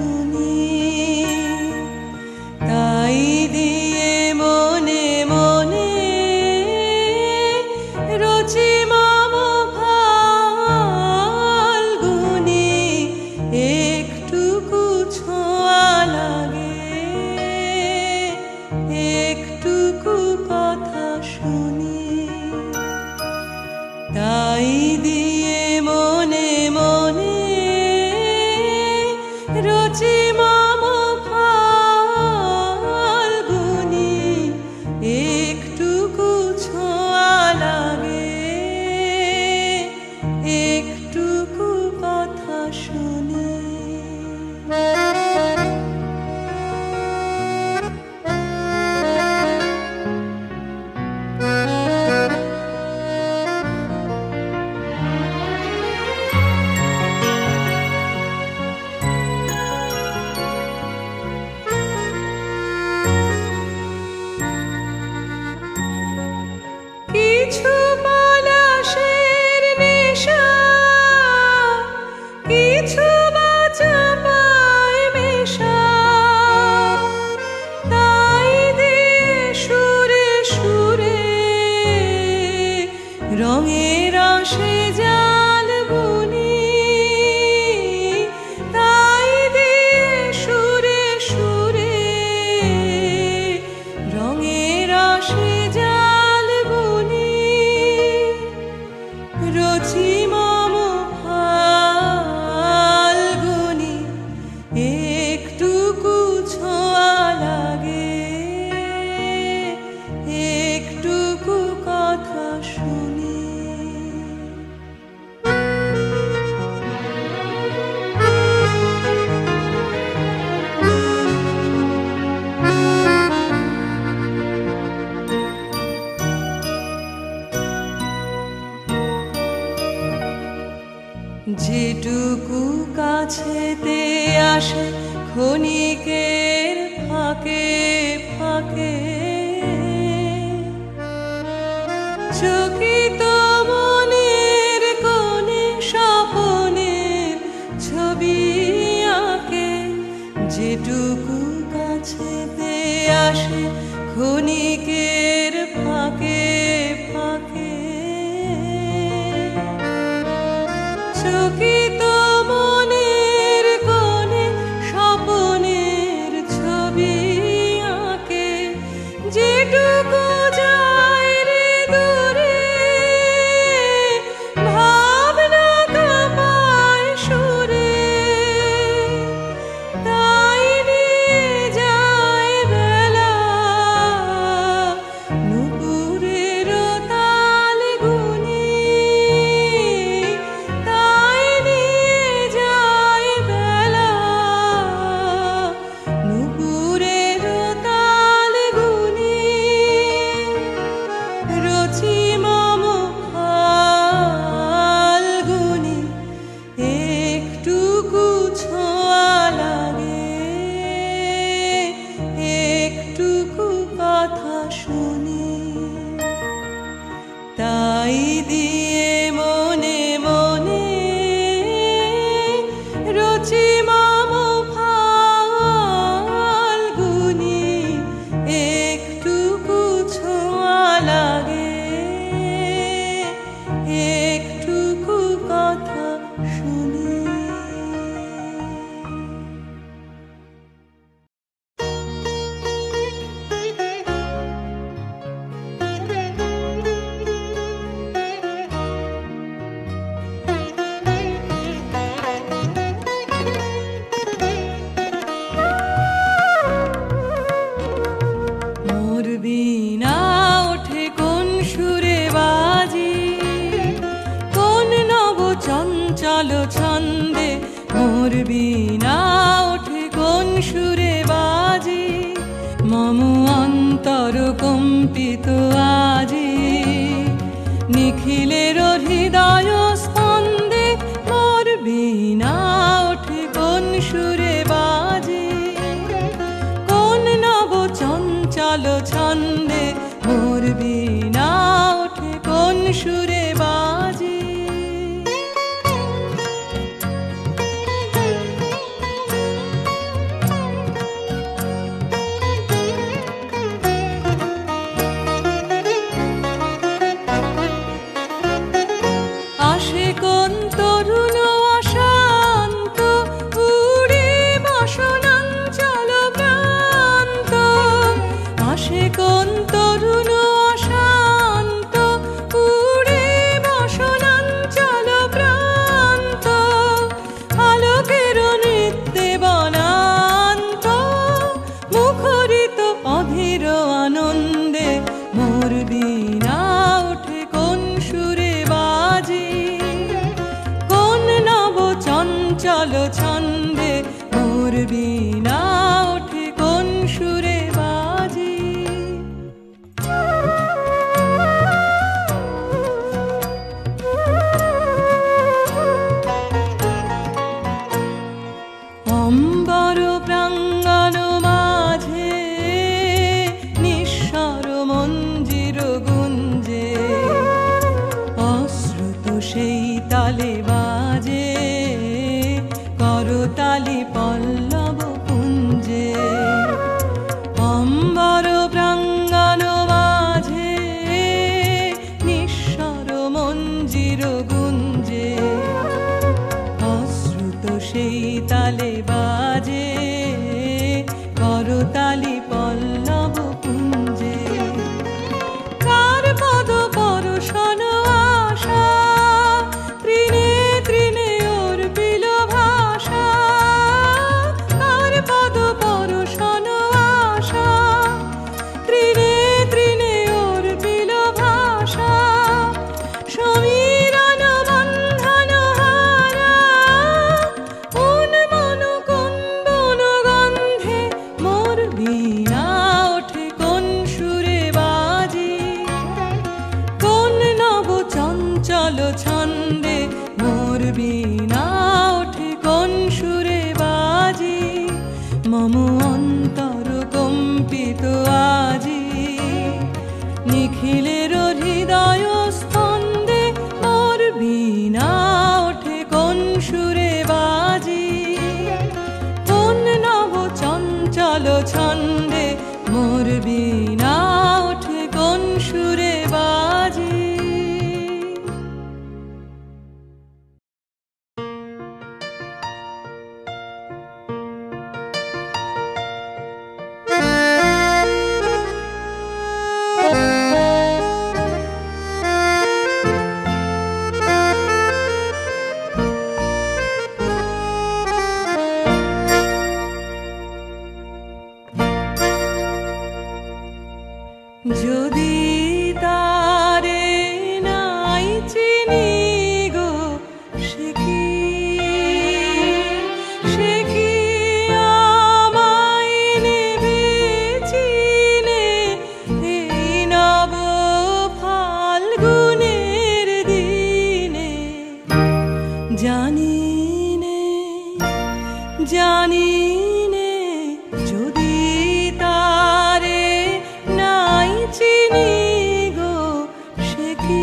শুনি। তাই দিয়ে মনে মনে রচি মম ফাল্গুনি, একটুকু ছোঁয়া লাগে, একটুকু কথা শুনি। তাই দিয়ে মনে মনে রচি মম ফাল্গুনি, একটুকু ছোঁয়া লাগে, একটুকু কথা শুনি। কিছু পলাশের নেশা, কিছু বা চাঁপায় মেশা, তাই দিয়ে সুরে সুরে রঙের রসে জাল বুনি। তাই দিয়ে সুরে সুরে রঙের রসে জাল বুনি। রচি মম ফাল্গুনি, একটুকু ছোঁয়া লাগে, একটুকু কথা শুনি। যেটুকু কাছেতে আসে ক্ষণিকের ফাঁকে ফাঁকে, চকিত মনের কোণে স্বপনের ছবি আঁকে। যেটুকু কাছেতে আসে ক্ষণিকের ফাঁকে ফাঁকে, চকিত মনের কোণে স্বপনের ছবি আঁকে। যেটুকু যায় রে দূরে ভাবনা কাঁপায় সুরে, তাই নিয়ে যায় বেলা নুপুরের তাল গুনি। তাই নিয়ে যায় বেলা নুপুরের তাল গুনি। রচি মম ফাল্গুনি, একটুকু ছোঁয়া লাগে, একটুকু কথা শুনি। তাই দিয়ে মনে মনে রচি মম ফাল্গুনি, একটুকু ছোঁয়া লাগে, একটুকু কথা শুনি। মোর বীণা ওঠে কোন সুরে বাজি, কোন নব চঞ্চল ছন্দে। মোর বীণা ওঠে কোন সুরে বাজি, মম অন্তর কম্পিত আজি। নিখিলের হৃদয় স্পন্দে মোর বীণা ওঠে কোন সুরে বাজি, কোন নব চঞ্চল ছন্দে মোর বীণা ওঠে কোন সুরে বাজি। মম অন্তর কম্পিত আজি, নিখিলের হৃদয় স্পন্দে মোর বীণা ওঠে কোন সুরে বাজি। কোন নব চঞ্চল ছন্দে মোর বীণা ওঠে কোন সুরে বাজি। যদি তারে নাই চিনি গো সে কি আমায় নেবে চিনে এই নব ফাল্গুনের দিনে। জানি নে যদি তারে নাই চিনি গো সে কি।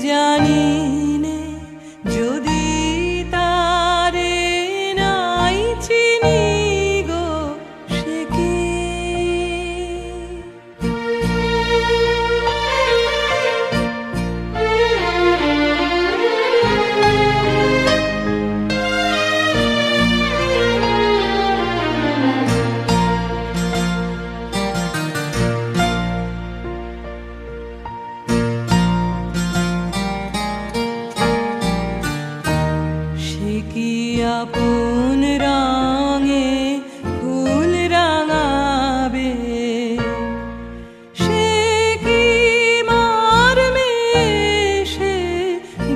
জানি নে যদি তারে নাই চিনি গো সে কি। আপন রঙে ফুল রাঙাবে সে কি মারবে সে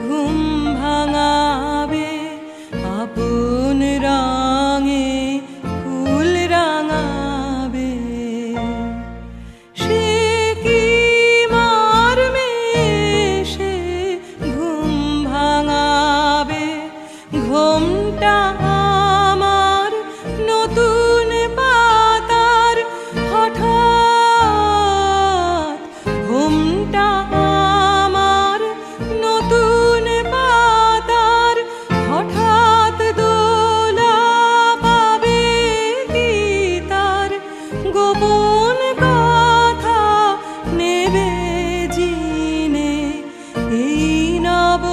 ঘুম ভাঙাবে। আপন রঙে ফুল রাঙাবে সে কি মারবে সে ঘুম ভাঙাবে। ঘুমটা আমার নতুন পাতার হঠাৎ, ঘুমটা আমার নতুন পাতার হঠাৎ দোলা পাবে কি তার গোপন কথা নেবে জিনে এই নব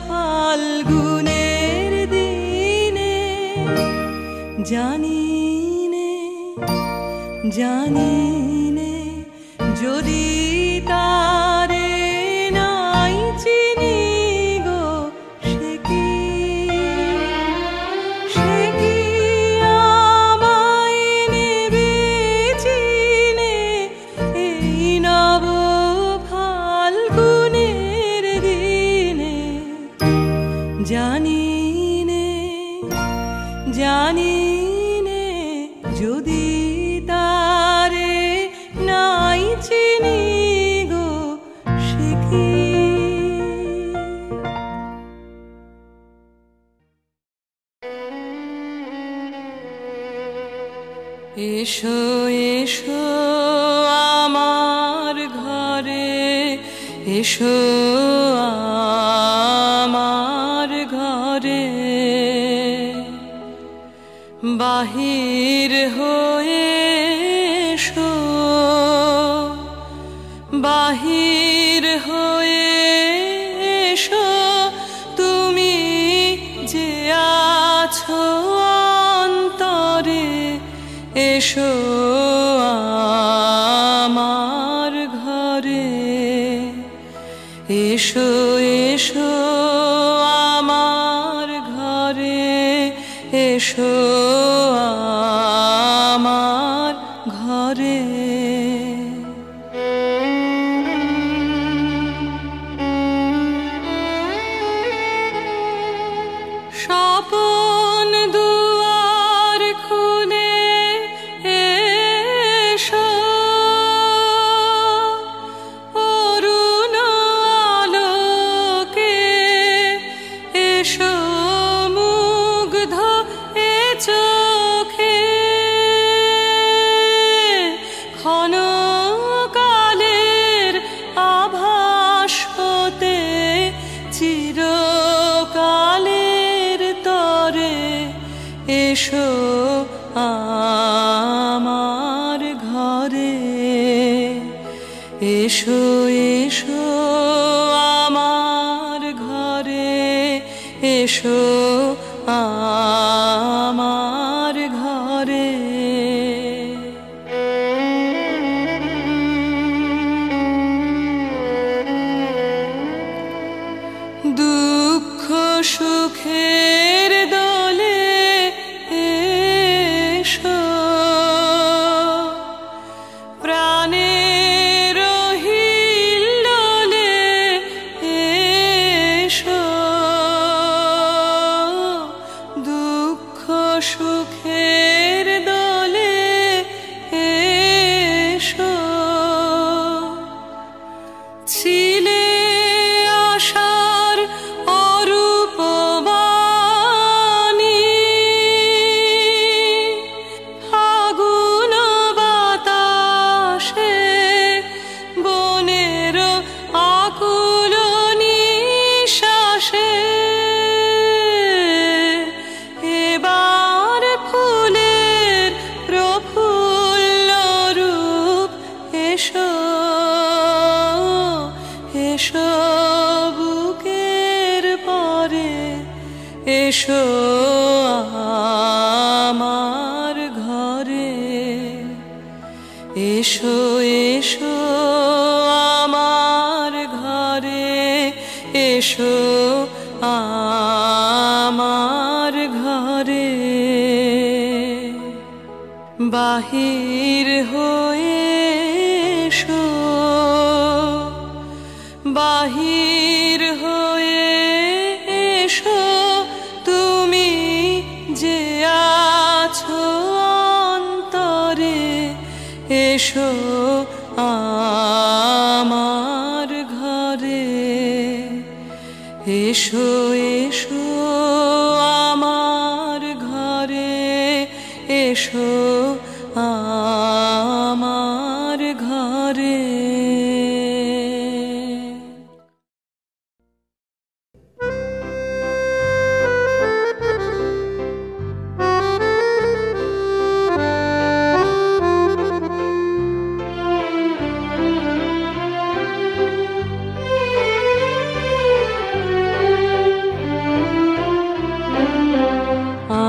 ফাল্গুনের দিনে। জানি নে যদি তারে নাই চিনি গো সে কি। সে কি আমায় নেবে চিনে এই নব ফাল্গুনের দিনে। জানি নে যদি তারে নাই চিনি গো সে কি। এসো এসো আমার ঘরে, এসো আমার ঘরে। বাহির হয়ে এসো, বাহির হয়ে এসো, তুমি যে আছো অন্তরে, এসো আমার ঘরে, এসো এসো আমার ঘরে, এসো আমার ঘরে। স্বপন দুয়ার খুলে এসো, অরুণ আলোকে এসো, মুগ্ধ এ চোখে, ক্ষণকালের আভাস হতে চিরকালের তরে, এসো আমার ঘরে, এসো এসো আমার ঘরে, এসো আমার ঘরে। দুঃখ সুখের দোলে এসো, প্রাণের হিল্লোলে এসো, দুঃখ সুখের দোলে এসো, ছিলে আশার অরূপ বাণী, ফাগুন বাতাসে বনের আকুল নিঃশ্বাসে, এবার ফুলের প্রফুল্ল রূপ এসো, এসো বুকের পরে, এসো আমার ঘরে, এসো এসো আমার ঘরে, এসো আমার ঘরে। বাহির হয়ে এসো, বাহির হয়ে এসো, তুমি যে আছো অন্তরে, এসো আমার ঘরে, এসো এসো আমার ঘরে, এসো আমার ঘরে।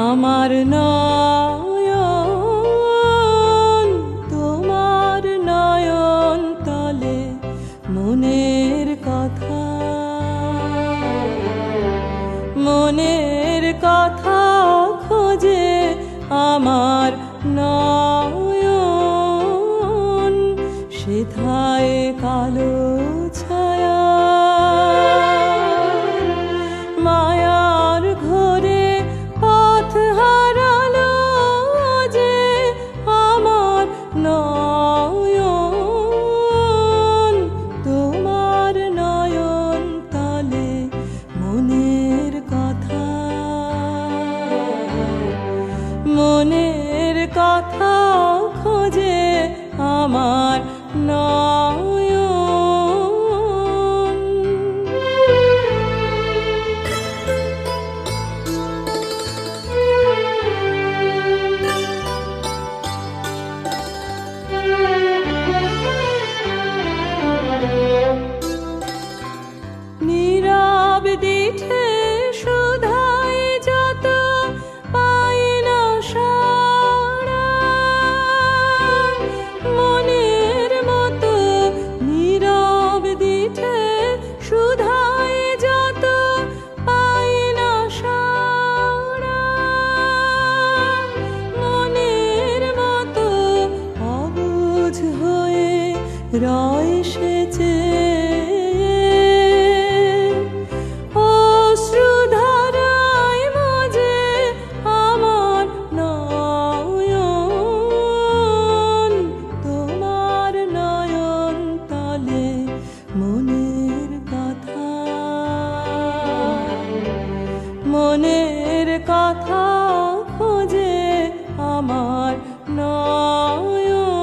আমার নয়ন তোমার নয়ন তলে, মনের কথা, মনের কথা খোঁজে আমার নয়ন, সেথায় কালো ছায়া, মায়ার ঘোরে পথ হারালো যে আমার নয়ন, তোমার নয়ন তলে মনের কথা, মনের কথা খোঁজে আমার নয়ন। আমার নয়ন।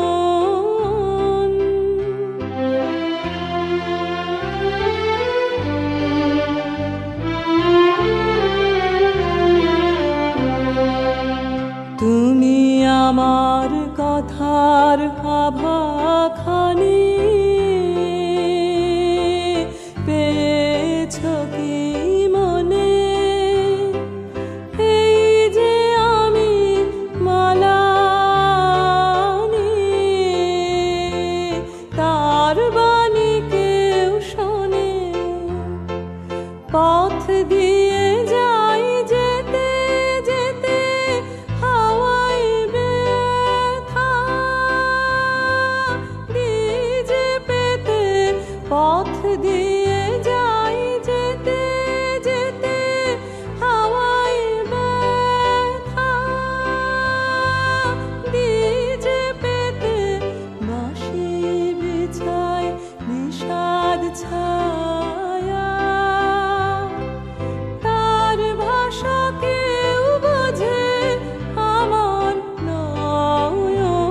তুমি আমার কথার আভাখানি পেয়েছ কি মনে? এই যে আমি মালানি, তার বাণী কেউ শোনে? পথ দিয়ে যাই যেতে যেতে হাওয়ায় ব্যথা দিজে পেতে, পথ দিয়ে যাই যেতে যেতে হাওয়ায় ব্যথা দিজে পেতে, বাঁশি বিছায় বিষাদ ছায়া, তার ভাষা কেউ বোঝে আমার নয়ন।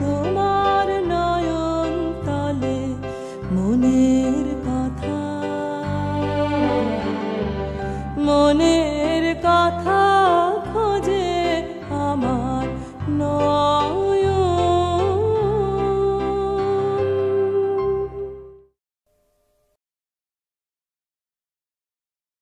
তোমার নয়ন তলে মনের কথা, মনের কথা